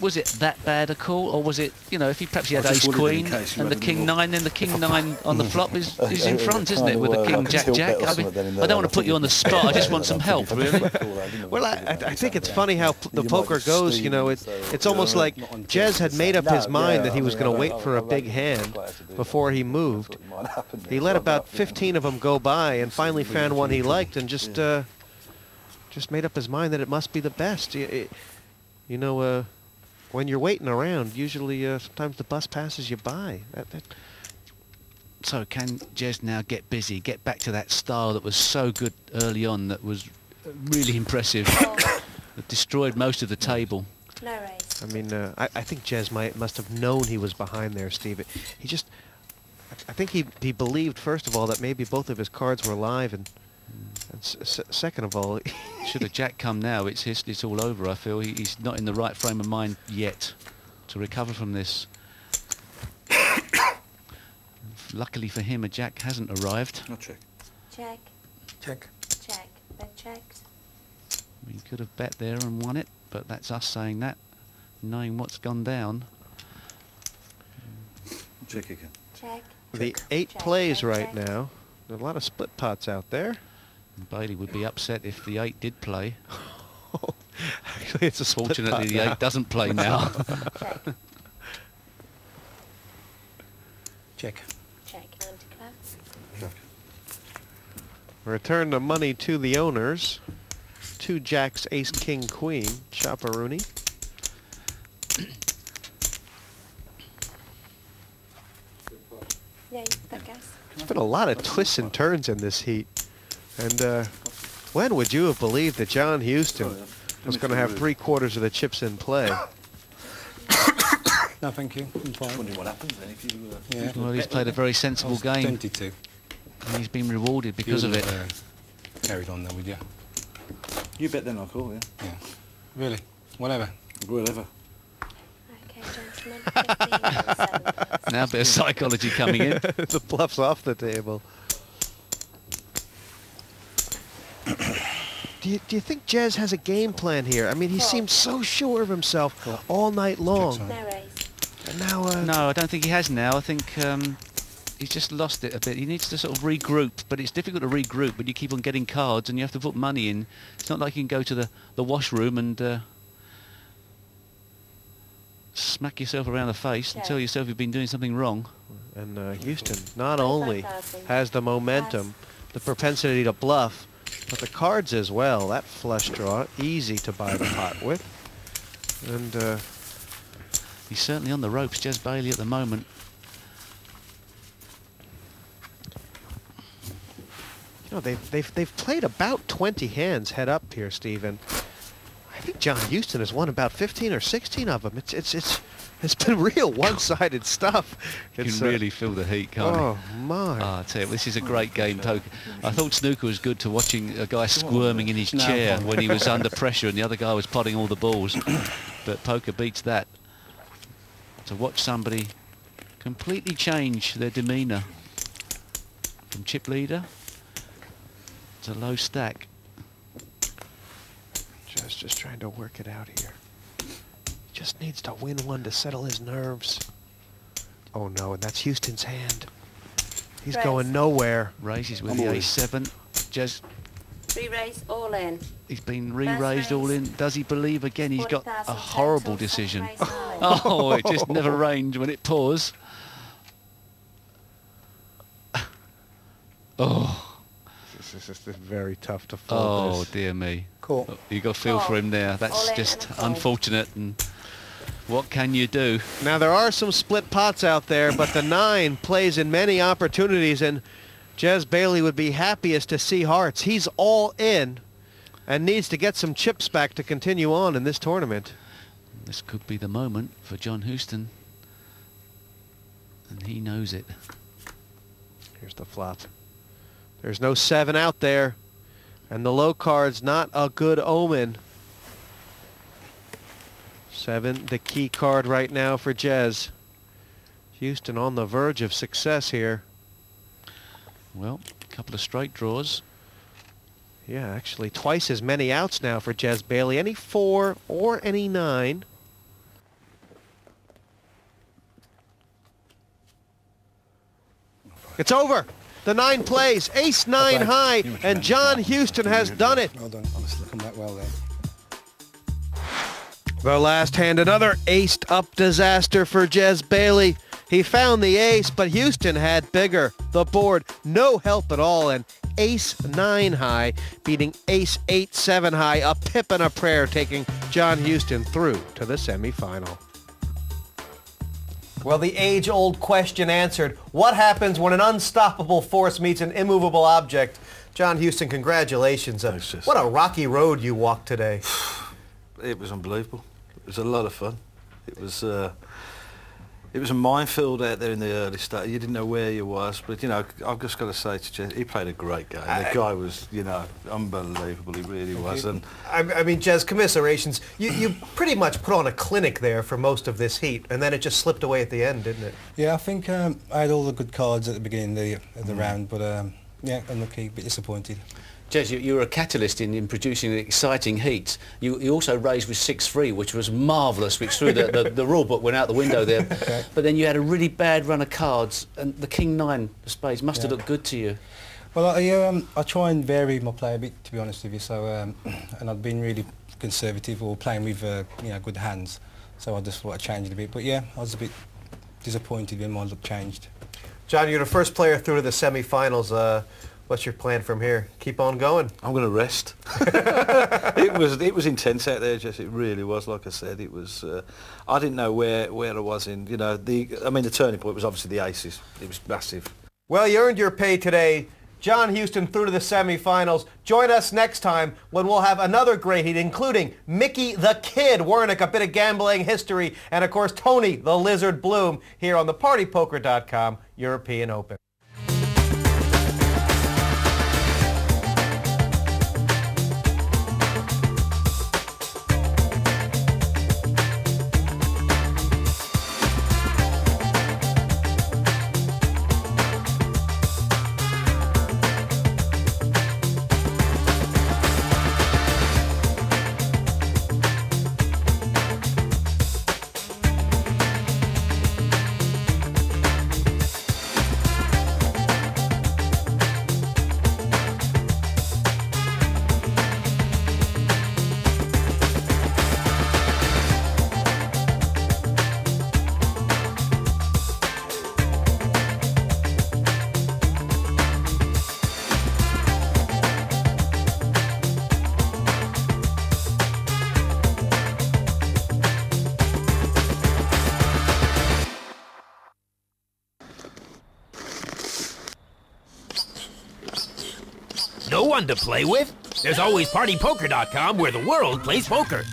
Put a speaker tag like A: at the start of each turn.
A: was it that bad a call, or was it, you know, if he perhaps he had ace queen and the king nine, then the king nine on the flop is in front, isn't it, with the king jack jack? I don't want to put you on the spot. I just want some help, really.
B: Well, I think it's funny how the poker goes. You know, it's almost like Jez had made up his mind that he was going to wait for a big hand before he moved. He let about 15 of them go by and finally found one he liked and just made up his mind that it must be the best. You know, when you're waiting around, usually sometimes the bus passes you by.
A: So can Jez now get busy, get back to that style that was so good early on, that was really impressive, that destroyed most of the table?
C: No raise.
B: I mean, I think Jez must have known he was behind there, Steve. I think he believed, first of all, that maybe both of his cards were live, and second of all,
A: should have Jack come now, it's all over. I feel he's not in the right frame of mind yet to recover from this. Luckily for him, a Jack hasn't arrived.
D: Not check.
C: Check.
D: Check.
C: Check. Bet checked.
A: We could have bet there and won it, but that's us saying that, knowing what's gone down.
D: Check again.
C: Check.
B: The 8 plays right now. There's a lot of split pots out there.
A: Bailey would be upset if the 8 did play.
B: Actually, it's a split pot
A: Fortunately, the
B: now.
A: 8 doesn't play now.
C: Check.
D: Check.
C: Check. Anti-clap.
D: Check.
B: Return the money to the owners. 2 jacks, ace, king, queen. Chaparuni.
C: Yeah, I guess.
B: There's been a lot of twists and turns in this heat. And when would you have believed that John Houston was going to have 3/4 of the chips in play?
E: No, thank you. I'm fine.
D: Wondering what happens then if you...
E: Yeah.
A: Well, he's played a very sensible game.
E: 22.
A: And he's been rewarded because of it.
E: Carried on there with you.
D: You bet then I'll call, yeah.
E: Yeah. Really? Whatever.
D: Whatever.
C: Okay, gentlemen. 15 and 7.
A: Now a bit of psychology coming in.
B: The bluff's off the table. Do you think Jez has a game plan here? I mean, he seemed so sure of himself all night long.
C: No raise.
B: And now,
A: No, I don't think he has now. I think he's just lost it a bit. He needs to sort of regroup, but it's difficult to regroup when you keep on getting cards and you have to put money in. It's not like you can go to the washroom and smack yourself around the face and tell yourself you've been doing something wrong.
B: and Houston not only has the momentum, the propensity to bluff, but the cards as well. That flush draw, easy to buy the pot with. And
A: he's certainly on the ropes, Jez Bailey, at the moment.
B: you know, they've played about 20 hands head up here, Stephen. I think John Houston has won about 15 or 16 of them. It's been real one-sided stuff.
A: You can really feel the heat, can't
B: oh my!
A: I tell you, this is a great game, poker. I thought snooker was good to watching a guy squirming in his chair when he was under pressure and the other guy was potting all the balls. But poker beats that. To watch somebody completely change their demeanour from chip leader to low stack.
B: Just trying to work it out here. Just needs to win one to settle his nerves. Oh no, and that's Houston's hand. He's going nowhere.
A: Raises with the ace-7. Just
C: Re-raise all in.
A: he's been re-raised all in. Does he believe again? He's got a
C: 40,000
A: horrible
C: total,
A: decision.
C: raise all in.
A: Oh, it just never rained when it pours. Oh.
B: This is very tough to fold.
A: Oh dear me.
E: Cool.
A: You got to feel for him there. That's
C: All in
A: just
C: and a fold.
A: unfortunate. And what can you do?
B: Now there are some split pots out there, but the 9 plays in many opportunities, and Jez Bailey would be happiest to see hearts. He's all in and needs to get some chips back to continue on in this tournament.
A: This could be the moment for John Houston, and he knows it.
B: Here's the flop. There's no 7 out there, and the low card's not a good omen. 7, the key card right now for Jez. Houston on the verge of success here.
A: Well, a couple of straight draws.
B: Yeah, actually twice as many outs now for Jez Bailey. Any 4 or any 9. It's over. The 9 plays, ace-9 high, and John Huston has done it.
E: Well done. Honestly, come back well there.
B: The last hand, another aced-up disaster for Jez Bailey. He found the ace, but Huston had bigger. The board, no help at all, and ace-9 high, beating ace-8-7 high, a pip and a prayer, taking John Huston through to the semifinal. Well, the age-old question answered. What happens when an unstoppable force meets an immovable object? John Huston, congratulations. What a rocky road you walked today.
D: It was unbelievable. It was a lot of fun. It was a minefield out there in the early start. You didn't know where you was, but you know, I've just got to say to Jez, he played a great game. The guy was, you know, unbelievable. He really was. And
B: I mean, Jez, commiserations. You pretty much put on a clinic there for most of this heat, and then it just slipped away at the end, didn't it?
E: Yeah, I think I had all the good cards at the beginning of the round, but yeah, unlucky, a bit disappointed.
A: Jez, you were a catalyst in producing an exciting heat. You also raised with 6-3, which was marvellous, which threw the rule book went out the window there. Okay. But then you had a really bad run of cards, and the King-9 of spades must have looked good to you.
E: Well, I try and vary my play a bit, to be honest with you. So, and I've been really conservative or playing with you know, good hands. So I just thought I'd change it a bit. But yeah, I was a bit disappointed when my look changed.
B: John, you're the first player through to the semi-finals. What's your plan from here? Keep on going?
D: I'm going to rest. It was intense out there, Jess. It really was. Like I said, it was. I didn't know where I was in. You know, the turning point was obviously the aces. It was massive.
B: Well, you earned your pay today. John Huston through to the semifinals. Join us next time when we'll have another great heat, including Mickey the Kid Wernick, a bit of gambling history, and of course Tony the Lizard Bloom here on the PartyPoker.com European Open.
F: No one to play with? There's always PartyPoker.com where the world plays poker.